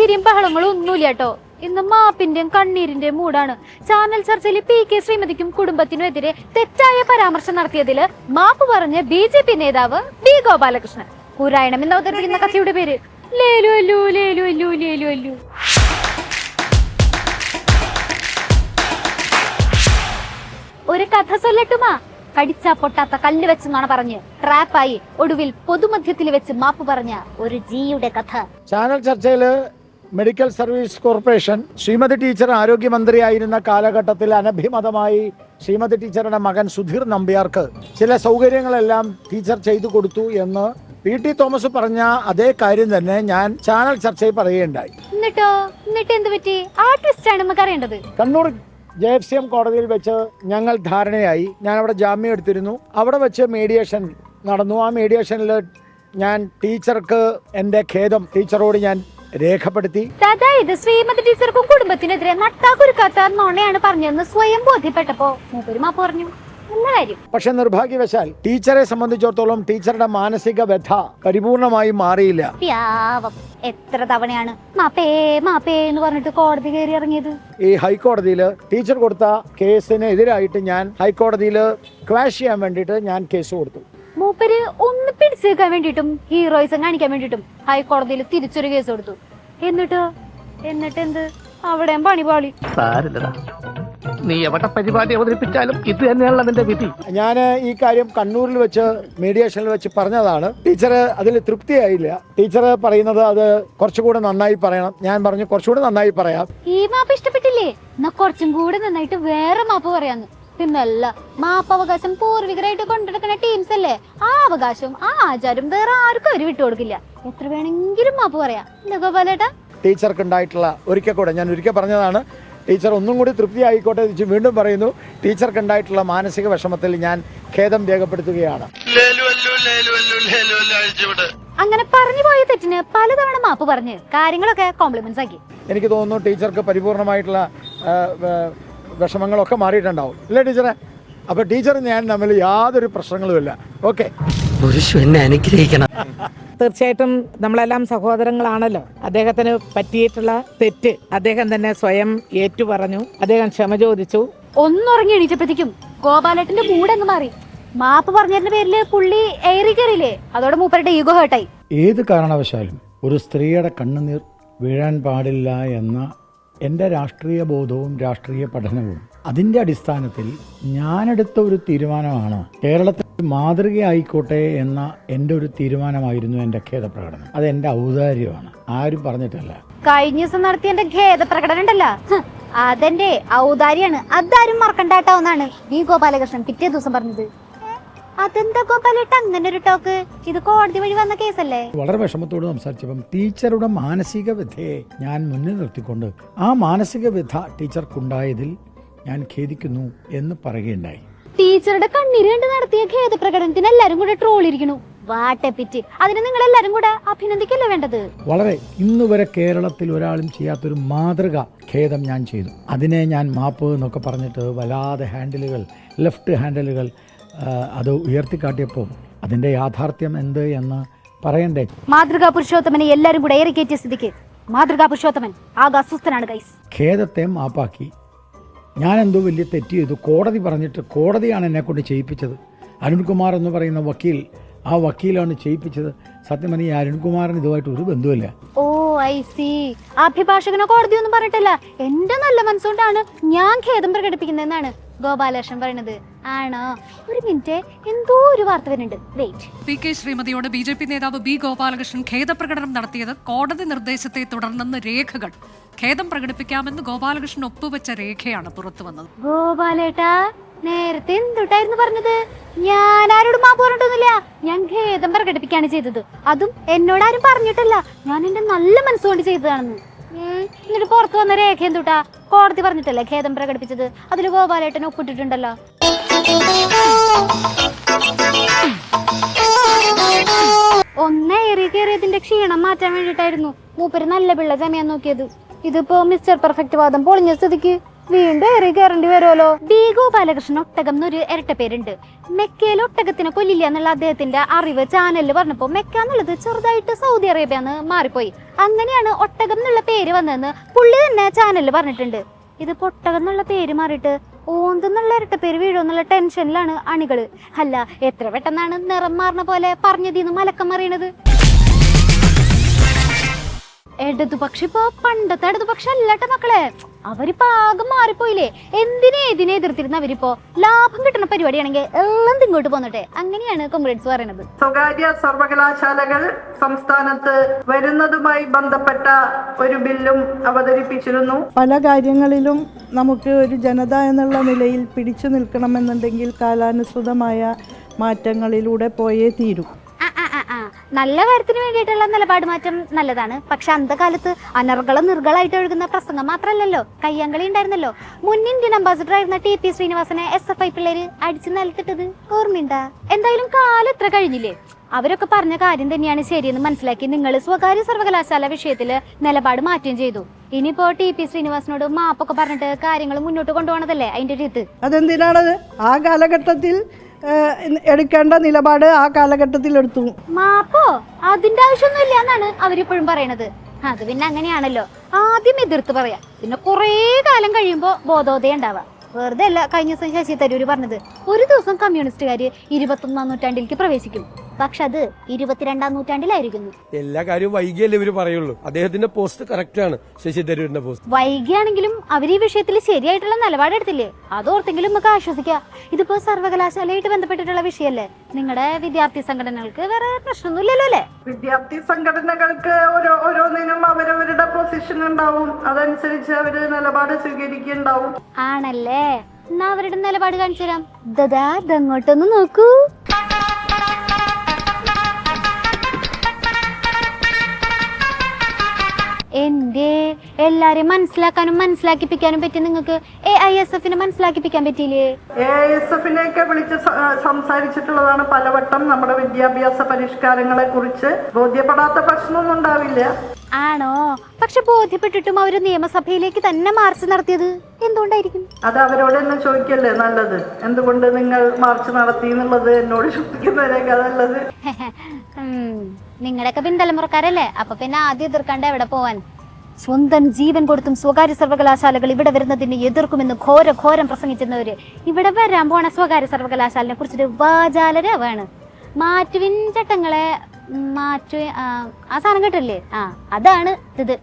ചിരിയും ബഹളങ്ങളും ഒന്നുമില്ല കേട്ടോ. ഇന്ന് മാപ്പിന്റെയും കണ്ണീരിന്റെയും മൂടാണ്. ചാനൽ ചർച്ചയിൽ PK ശ്രീമതിക്കും കുടുംബത്തിനുമെതിരെ തെറ്റായ പരാമർശം നടത്തിയതിൽ മാപ്പ് പറഞ്ഞ BJP നേതാവ് B ഗോപാലകൃഷ്ണൻ. പുരായണം എന്ന് അവതരിപ്പിക്കുന്ന കഥയുടെ പേര് ലേലു അല്ലു ലേലു അല്ലു ലേലു അല്ലു. ഒരു കഥ ചൊല്ലട്ടുമാ. കടിച്ചാ പൊട്ടാത്ത കല്ല് വെച്ചെന്നാണ് പറഞ്ഞ് ട്രാപ്പായി ഒടുവിൽ പൊതുമധ്യത്തിൽ വെച്ച് മാപ്പ് പറഞ്ഞ ഒരു ജിയുടെ കഥ. ചാനൽ ചർച്ചയില് medical service corporation Sreemathi teacher ആരോഗ്യമന്ത്രിയായിരുന്ന കാലഘട്ടത്തിൽ അനഭിമതമായി ശ്രീമതി ടീച്ചറുടെ മകൻ സുധീർ നമ്പ്യാർക്ക് ചില സൗകര്യങ്ങളെല്ലാം ടീച്ചർ ചെയ്തു കൊടുത്തു എന്ന് PT തോമസ് പറഞ്ഞ അതേ കാര്യം തന്നെ ഞാൻ ചാനൽ ചർച്ചയിൽ പറയുകയുണ്ടായി. എന്നിട്ട് എന്ത് പറ്റി? ആർട്ടിസ്റ്റാണ് നമുക്ക് അറിയേണ്ടത്. കണ്ണൂർ JFCM കോടതിയിൽ വെച്ച് ഞങ്ങൾ ധാരണയായി. ഞാൻ അവിടെ ജാമ്യം എടുത്തിരുന്നു. അവിടെ വെച്ച് മീഡിയേഷൻ നടന്നു. ആ മീഡിയേഷനിൽ ഞാൻ ടീച്ചർക്ക് എൻ്റെ ഖേദം ടീച്ചറോട് ഞാൻ രേഖപ്പെടുത്തി. അതായത് ശ്രീമതി ടീച്ചർക്കും കുടുംബത്തിനെതിരെ നട്ടാക്കുരുക്കാത്ത നുണയാണ് പറഞ്ഞതെന്ന് സ്വയം ബോധ്യപ്പെട്ടപ്പോ മൂപ്പര് മാപ്പ് പറഞ്ഞു. നല്ല കാര്യം. പക്ഷെ നിർഭാഗ്യവശാൽ ടീച്ചറെ സംബന്ധിച്ചിടത്തോളം ടീച്ചറുടെ മാനസിക വ്യഥ പരിപൂർണമായി മാറിയില്ല. എത്ര തവണയാണ് മാപ്പേ മാപ്പേ എന്ന് പറഞ്ഞിട്ട് കോടതി കയറി ഇറങ്ങിയത്. ഈ ഹൈക്കോടതിയിൽ ടീച്ചർ കൊടുത്ത കേസിന് എതിരായിട്ട് ഞാൻ ഹൈക്കോടതിയിൽ ക്വാഷ് ചെയ്യാൻ വേണ്ടിയിട്ട് ഞാൻ കേസ് കൊടുത്തു. മൂപ്പര് ഒന്ന് പിടിച്ചേക്കാൻ വേണ്ടിട്ടും ഹീറോയിസം കാണിക്കാൻ വേണ്ടിട്ടും ഹൈക്കോടതിയിൽ തിരിച്ചൊരു കേസ് കൊടുത്തു. എന്നിട്ട് എന്ത് അവിടെയും പണിപാളി. നീ എവിടെ പരിപാടി അവതരിപ്പിച്ചാലും ഇത് തന്നെയാണല്ലോ നിന്റെ വിധി. ഞാൻ ഈ കാര്യം കണ്ണൂരിൽ വെച്ച് മീഡിയേഷനിൽ വെച്ച് പറഞ്ഞതാണ്. ടീച്ചർ അതിൽ തൃപ്തിയായില്ല. ടീച്ചർ പറയുന്നത് അത് കുറച്ചുകൂടെ നന്നായി പറയണം. ഞാൻ പറഞ്ഞു കുറച്ചുകൂടെ നന്നായി പറയാം. ഈ മാപ്പ് ഇഷ്ടപ്പെട്ടില്ലേ? എന്നാ കുറച്ചും കൂടെ നന്നായിട്ട് വേറെ മാപ്പ് പറയാന്ന്. പിന്നല്ല, മാപ്പവകാശം പൂർവികരായിട്ട് കൊണ്ടെടുക്കുന്ന ടീംസ് അല്ലേ. ആ അവകാശം ആ ആചാരം വേറെ ആർക്കും അവര് വിട്ടുകൊടുക്കില്ല. എത്ര വേണമെങ്കിലും മാപ്പ് പറയാം. എന്താ ഗോപാലേട്ടാ? ടീച്ചർക്ക് ഉണ്ടായിട്ടുള്ള ഒരിക്കൽ കൂടെ ഞാൻ ഒരിക്കൽ പറഞ്ഞതാണ്. ടീച്ചർ ഒന്നും കൂടി തൃപ്തി ആയിക്കോട്ടെ വീണ്ടും പറയുന്നു. ടീച്ചർക്ക് ഉണ്ടായിട്ടുള്ള മാനസിക വിഷമത്തിൽ ഞാൻ ഖേദം രേഖപ്പെടുത്തുകയാണ്. അങ്ങനെ പറഞ്ഞു പോയ തെറ്റിന് പലതവണ മാപ്പ് പറഞ്ഞ് കാര്യങ്ങളൊക്കെ കോംപ്ലിമെന്റ്സ് ആക്കി. എനിക്ക് തോന്നുന്നു ടീച്ചർക്ക് പരിപൂർണമായിട്ടുള്ള വിഷമങ്ങളൊക്കെ മാറിയിട്ടുണ്ടാവും അല്ലേ ടീച്ചറെ? അപ്പൊ ടീച്ചർ ഞാൻ തമ്മിൽ യാതൊരു പ്രശ്നങ്ങളുമില്ല. ഓക്കെ, എന്നെ അനുഗ്രഹിക്കണം. തീർച്ചയായിട്ടും നമ്മളെല്ലാം സഹോദരങ്ങളാണല്ലോ. അദ്ദേഹത്തിന് പറ്റിയിട്ടുള്ള തെറ്റ് അദ്ദേഹം തന്നെ സ്വയം ഏറ്റുപറഞ്ഞു. അദ്ദേഹം ക്ഷമ ചോദിച്ചു. ഒന്നുറങ്ങി എണീറ്റപ്പോഴത്തേക്കും ഗോപാലേട്ടന്റെ മൂടങ്ങ് മാറി. മാപ്പ് പറഞ്ഞതിന്റെ പേരില് പുള്ളി ഏറി കയറിയില്ലേ, അതോടെ മൂപ്പരുടെ ഈഗോ ഹേർട്ടായി. ഏത് കാരണവശാലും ഒരു സ്ത്രീയുടെ കണ്ണുനീർ വീഴാൻ പാടില്ല എന്ന എൻ്റെ രാഷ്ട്രീയ ബോധവും രാഷ്ട്രീയ പഠനവും അതിൻ്റെ അടിസ്ഥാനത്തിൽ ഞാനെടുത്ത ഒരു തീരുമാനമാണ്. കേരളത്തിൽ മാതൃകയായിക്കോട്ടെ എന്ന എൻ്റെ ഒരു തീരുമാനമായിരുന്നു എൻ്റെ ഖേദപ്രകടനം. അത് എൻ്റെ ഔദാര്യമാണ്, ആരും പറഞ്ഞിട്ടല്ല. കഴിഞ്ഞ ദിവസം നടത്തിയ എന്റെ ഖേദപ്രകടനം ഉണ്ടല്ലോ, അതെന്റെ ഔദാര്യാണ്. അതാരും മറക്കണ്ടാട്ടാവുന്നാണ് B ഗോപാലകൃഷ്ണൻ പിറ്റേ ദിവസം പറഞ്ഞത്. അതെന്താ ഗോപാലേട്ട അങ്ങനെ ഒരു ടോക്ക്? ഇത് കോടതി വഴി വന്ന കേസല്ലേ? വളരെ വിഷമത്തോട് സംസാരിച്ചപ്പം ടീച്ചറുടെ മാനസിക വ്യഥയെ ഞാൻ മുന്നിൽ നിർത്തിക്കൊണ്ട് ആ മാനസിക വ്യഥ ടീച്ചർക്കുണ്ടായതിൽ ഞാൻ ഖേദിക്കുന്നു എന്ന് പറയുകയുണ്ടായി. ടീച്ചറുടെ കണ്ണീര് കണ്ട് നടത്തിയ ഖേദപ്രകടനത്തിന് എല്ലാരും കൂടെ ട്രോളിരിക്കണു. വാട്ടെപ്പിറ്റ്. അതിന് നിങ്ങൾ എല്ലാരും കൂടെ അഭിനന്ദിക്കല്ലേ വേണ്ടത്? വളരെ ഇന്ന് വരെ കേരളത്തിൽ ഒരാളും ചെയ്യാത്തൊരു മാതൃക ഖേദം ഞാൻ ചെയ്തു. അതിനെ ഞാൻ മാപ്പ് എന്നൊക്കെ പറഞ്ഞിട്ട് വല്ലാതെ ഹാൻഡിലുകൾ, ലെഫ്റ്റ് ഹാൻഡിലുകൾ അത് ഉയർത്തിക്കാട്ടിയപ്പോൾ അതിന്റെ യാഥാർത്ഥ്യം എന്ത് എന്ന് പറയണ്ടേ? മാതൃകാ പുരുഷോത്തമനെ എല്ലാരും കൂടെ ഏറിക്കേറ്റിയ സ്ഥിതിക്ക് മാതൃകാ പുരുഷോത്തമൻ ആകെ അസ്വസ്ഥനാണ് ഗൈസ്. ഖേദത്തെ മാപ്പാക്കി. ഞാൻ എന്തോ വലിയ തെറ്റ് ചെയ്തു. കോടതി പറഞ്ഞിട്ട് കോടതിയാണ് എന്നെ കൊണ്ട് ചെയ്യിപ്പിച്ചത്. അരുൺകുമാർ എന്ന് പറയുന്ന വക്കീൽ, ആ വക്കീലാണ് ചെയ്യിപ്പിച്ചത്. സത്യം പറഞ്ഞാൽ ഈ അരുൺകുമാറിന് ഇതുമായിട്ട് ഒരു ബന്ധവുമില്ല. ഓ ഐ സി. അഭിഭാഷകനോ കോടതിയൊന്നും പറഞ്ഞിട്ടില്ല. എന്റെ നല്ല മനസ്സുകൊണ്ടാണ് ഞാൻ ഖേദം പ്രകടിപ്പിക്കുന്നതെന്നാണ് ഗോപാലകൃഷ്ണൻ പറയുന്നത്. ആണോ? ഒരു മിനിറ്റ്, എന്തോ ഒരു വാർത്ത വരുന്നുണ്ട്. വെയിറ്റ്. PK ശ്രീമതിയോട് BJP നേതാവ് B ഗോപാലകൃഷ്ണൻ ഖേദപ്രകടനം നടത്തിയത് കോടതി നിർദ്ദേശത്തെ തുടർന്നെന്ന് രേഖകൾ. ഖേദം പ്രകടിപ്പിക്കാമെന്ന് ഗോപാലകൃഷ്ണൻ ഒപ്പുവെച്ച രേഖയാണ് പുറത്തു വന്നത്. ഗോപാലേട്ടാ, നേരത്തെ എന്തുട്ടായിരുന്നു പറഞ്ഞത്? ഞാൻ ആരോടും മാപ്പ് പറഞ്ഞിട്ടൊന്നുമില്ല. ഞാൻ ഖേദം പ്രകടിപ്പിക്കുകയാണ് ചെയ്തത്. അതും എന്നോടാരും പറഞ്ഞിട്ടില്ല. ഞാൻ എന്റെ നല്ല മനസ്സുകൊണ്ട് ചെയ്തതാണെന്ന്. എന്നിട്ട് പുറത്തു വന്ന രേഖ എന്തുട്ടാ? കോടതി പറഞ്ഞിട്ടല്ലേ ഖേദം പ്രകടിപ്പിച്ചത്. അതിൽ ഗോപാലേട്ടൻ ഒപ്പിട്ടിട്ടുണ്ടല്ലോ. ഒന്നേറി കയറിയതിന്റെ ക്ഷീണം മാറ്റാൻ വേണ്ടിട്ടായിരുന്നു മൂപ്പര് നല്ല പിള്ള ചമയാൻ നോക്കിയത്. ഇതിപ്പോ മിസ്റ്റർ പെർഫെക്റ്റ് വാദം പൊളിഞ്ഞ സ്ഥിതിക്ക് വീണ്ടും ഏറി കയറേണ്ടി വരുമല്ലോ. ബി ഗോപാലകൃഷ്ണൻ ഒട്ടകം എന്നൊരു ഇരട്ട പേരുണ്ട്. മെക്കയിൽ ഒട്ടകത്തിനെ കൊല്ലില്ല എന്നുള്ള അദ്ദേഹത്തിന്റെ അറിവ് ചാനലിൽ പറഞ്ഞപ്പോ മെക്ക എന്നുള്ളത് ചെറുതായിട്ട് സൗദി അറേബ്യ എന്ന് മാറിപ്പോയി. അങ്ങനെയാണ് ഒട്ടകം എന്നുള്ള പേര് വന്നതെന്ന് പുള്ളി തന്നെ ചാനലിൽ പറഞ്ഞിട്ടുണ്ട്. ഇത് ഒട്ടകം എന്നുള്ള പേര് മാറിയിട്ട് ഓന്തെന്നുള്ള ഇരട്ട പേര് വീഴുമെന്നുള്ള ടെൻഷനിലാണ് അണികള്. അല്ല, എത്ര പെട്ടെന്നാണ് നിറം മാറുന്ന പോലെ പറഞ്ഞതിന്ന് മലക്കം മറിയണത്. ഇടതുപക്ഷി ഇപ്പൊ പണ്ടത്തെ ഇടതുപക്ഷം അല്ലാട്ട മക്കളെ, അവരിപ്പോ ആകെ മാറിപ്പോയില്ലേ. എന്തിനെ എതിർത്തിരുന്ന അവരിപ്പോ ലാഭം കിട്ടുന്ന പരിപാടിയാണെങ്കിൽ എല്ലാം ഇങ്ങോട്ട് പോന്നട്ടെ. അങ്ങനെയാണ് കോൺഗ്രസ് പറയണത്. സ്വകാര്യ സർവകലാശാലകൾ സംസ്ഥാനത്ത് വരുന്നതുമായി ബന്ധപ്പെട്ട ഒരു ബില്ലും അവതരിപ്പിച്ചിരുന്നു. പല കാര്യങ്ങളിലും നമുക്ക് ഒരു ജനത എന്നുള്ള നിലയിൽ പിടിച്ചു നിൽക്കണമെന്നുണ്ടെങ്കിൽ കാലാനുസൃതമായ മാറ്റങ്ങളിലൂടെ പോയേ തീരൂ. നല്ല കാര്യത്തിന് വേണ്ടിയിട്ടുള്ള നിലപാട് മാറ്റം നല്ലതാണ്. പക്ഷെ അന്തകാലത്ത് നിർഗളായിട്ട് ഒഴുകുന്ന പ്രസംഗം മാത്രമല്ലല്ലോ, കയ്യാങ്കളി ഉണ്ടായിരുന്നല്ലോ. മുൻ ഇന്ത്യൻ അംബാസിഡർ ആയിരുന്ന TP ശ്രീനിവാസനെ SFI പിള്ളേര് അടിച്ചു നിലത്തിട്ടത് ഓർമ്മയുണ്ടാ? എന്തായാലും കാലം എത്ര കഴിഞ്ഞില്ലേ. അവരൊക്കെ പറഞ്ഞ കാര്യം തന്നെയാണ് ശരിയെന്ന് മനസ്സിലാക്കി നിങ്ങൾ സ്വകാര്യ സർവകലാശാല വിഷയത്തില് നിലപാട് മാറ്റുകയും ചെയ്തു. ഇനിയിപ്പോ TP ശ്രീനിവാസനോട് മാപ്പൊക്കെ പറഞ്ഞിട്ട് കാര്യങ്ങൾ മുന്നോട്ട് കൊണ്ടുപോകണതല്ലേ അതിന്റെ രീതി. അതെന്തിനാണത്? ആ കാലഘട്ടത്തിൽ എടുക്കേണ്ട നിലപാട് ആ കാലഘട്ടത്തിൽ എടുത്തു. മാപ്പോ അതിന്റെ ആവശ്യമൊന്നുമില്ല എന്നാണ് അവരിപ്പോഴും പറയണത്. അത് പിന്നെ അങ്ങനെയാണല്ലോ, ആദ്യം എതിർത്ത് പറയാ, പിന്നെ കുറേ കാലം കഴിയുമ്പോ ബോധോദയം ഉണ്ടാവാ. വെറുതെ അല്ല കഴിഞ്ഞ ദിവസം ശശി തരൂര് പറഞ്ഞത്, ഒരു ദിവസം കമ്മ്യൂണിസ്റ്റുകാര് 21ാം നൂറ്റാണ്ടിലേക്ക് പ്രവേശിക്കും, പക്ഷെ അത് 22ാം നൂറ്റാണ്ടിലായിരിക്കുന്നു. എല്ലാ കാര്യവും വൈകിയല്ലേ ഇവര് പറയുള്ളൂ. അദ്ദേഹത്തിന്റെ പോസ്റ്റ് കറക്റ്റ് ആണ്, ശശി തരൂരിന്റെ പോസ്റ്റ്. വൈകിയാണെങ്കിലും അവർ ഈ വിഷയത്തിൽ ശരിയായിട്ടുള്ള നിലപാടെടുത്തില്ലേ, അതോർത്തെങ്കിലും നമുക്ക് ആശ്വസിക്കാം. ഇതിപ്പോ സർവകലാശാലയായിട്ട് ബന്ധപ്പെട്ടിട്ടുള്ള വിഷയല്ലേ. നിങ്ങളുടെ വിദ്യാർത്ഥി സംഘടനകൾക്ക് വേറെ പ്രശ്നമൊന്നുമില്ലല്ലോ അല്ലേ? വിദ്യാർത്ഥി സംഘടനകൾക്ക് ഓരോന്നിനും അവരവരുടെ പൊസിഷൻ ഉണ്ടാവും, അതനുസരിച്ച് അവര് നിലപാട് സ്വീകരിക്കുന്നുണ്ടാവും. ആണല്ലേ, എന്നാ അവരുടെ നിലപാട് കാണിച്ചു തരാം. അങ്ങോട്ടൊന്ന് നോക്കൂ. എന്തേ എല്ലാരെയും മനസ്സിലാക്കാനും മനസ്സിലാക്കിപ്പിക്കാനും പറ്റി നിങ്ങൾക്ക് AISF-നെ മനസ്സിലാക്കിപ്പിക്കാൻ പറ്റിയില്ലേ? AISF-നെയൊക്കെ വിളിച്ച് സംസാരിച്ചിട്ടുള്ളതാണ് പലവട്ടം. നമ്മുടെ വിദ്യാഭ്യാസ പരിഷ്കാരങ്ങളെ കുറിച്ച് ബോധ്യപ്പെടാത്ത പ്രശ്നമൊന്നും ഉണ്ടാവില്ല. ആണോ? പക്ഷെ ബോധ്യപ്പെട്ടിട്ടും അവര് നിയമസഭയിലേക്ക് തന്നെ മാർച്ച് നടത്തിയത് എന്തുകൊണ്ടായിരിക്കും? അത് അവരോട് തന്നെ ചോദിക്കല്ലേ നല്ലത്. എന്തുകൊണ്ട് നിങ്ങൾ മാർച്ച് നടത്തി എന്നുള്ളത് എന്നോട് ചോദിക്കുന്നതിനേക്കാ നല്ലത്. നിങ്ങളുടെയൊക്കെ പിന്തലമുറക്കാരല്ലേ, അപ്പൊ പിന്നെ ആദ്യം എതിർക്കാണ്ട് എവിടെ പോവാൻ? സ്വന്തം ജീവൻ കൊടുത്തും സ്വകാര്യ സർവകലാശാലകൾ ഇവിടെ വരുന്നതിന് എതിർക്കുമെന്ന് ഘോരം പ്രസംഗിച്ചിരുന്നവര് ഇവിടെ വരാൻ പോണ സ്വകാര്യ സർവകലാശാലനെ കുറിച്ചിട്ട് വാചാലരാവാണ്. മാറ്റുവിൻ ചട്ടങ്ങളെ ആ സാധനം കേട്ടില്ലേ, അതാണ് ഇത്.